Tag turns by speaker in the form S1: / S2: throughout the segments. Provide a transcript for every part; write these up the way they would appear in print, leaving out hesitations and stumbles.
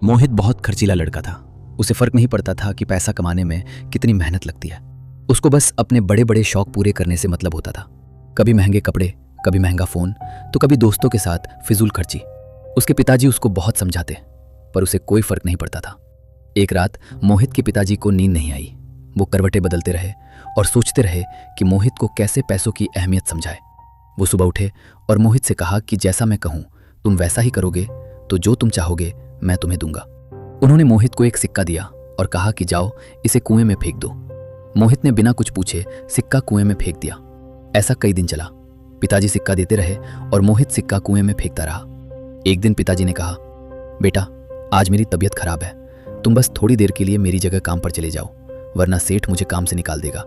S1: मोहित बहुत खर्चीला लड़का था। उसे फर्क नहीं पड़ता था कि पैसा कमाने में कितनी मेहनत लगती है। उसको बस अपने बड़े बड़े शौक पूरे करने से मतलब होता था। कभी महंगे कपड़े, कभी महंगा फोन, तो कभी दोस्तों के साथ फिजूल खर्ची। उसके पिताजी उसको बहुत समझाते, पर उसे कोई फर्क नहीं पड़ता था। एक रात मोहित के पिताजी को नींद नहीं आई। वो करवटें बदलते रहे और सोचते रहे कि मोहित को कैसे पैसों की अहमियत समझाए। वो सुबह उठे और मोहित से कहा कि जैसा मैं कहूँ तुम वैसा ही करोगे तो जो तुम चाहोगे मैं तुम्हें दूंगा। उन्होंने मोहित को एक सिक्का दिया और कहा कि जाओ इसे कुएं में फेंक दो। मोहित ने बिना कुछ पूछे सिक्का कुएं में फेंक दिया। ऐसा कई दिन चला। पिताजी सिक्का देते रहे और मोहित सिक्का कुएं में फेंकता रहा। एक दिन पिताजी ने कहा, बेटा आज मेरी तबीयत खराब है, तुम बस थोड़ी देर के लिए मेरी जगह काम पर चले जाओ, वरना सेठ मुझे काम से निकाल देगा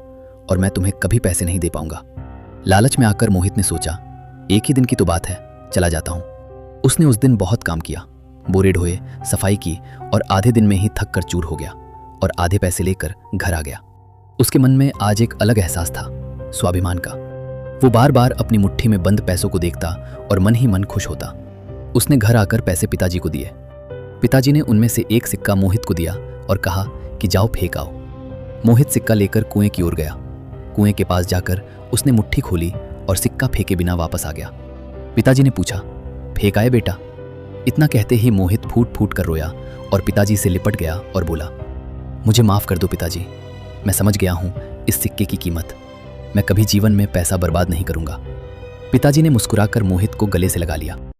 S1: और मैं तुम्हें कभी पैसे नहीं दे पाऊंगा। लालच में आकर मोहित ने सोचा, एक ही दिन की तो बात है, चला जाता हूं। उसने उस दिन बहुत काम किया, बोरे ढोए, सफाई की और आधे दिन में ही थक कर चूर हो गया और आधे पैसे लेकर घर आ गया। उसके मन में आज एक अलग एहसास था, स्वाभिमान का। वो बार बार अपनी मुट्ठी में बंद पैसों को देखता और मन ही मन खुश होता। उसने घर आकर पैसे पिताजी को दिए। पिताजी ने उनमें से एक सिक्का मोहित को दिया और कहा कि जाओ फेंक आओ। मोहित सिक्का लेकर कुएं की ओर गया। कुएं के पास जाकर उसने मुट्ठी खोली और सिक्का फेंके बिना वापस आ गया। पिताजी ने पूछा, फेंक आए बेटा? इतना कहते ही मोहित फूट फूट कर रोया और पिताजी से लिपट गया और बोला, मुझे माफ कर दो पिताजी, मैं समझ गया हूं इस सिक्के की कीमत। मैं कभी जीवन में पैसा बर्बाद नहीं करूंगा। पिताजी ने मुस्कुराकर मोहित को गले से लगा लिया।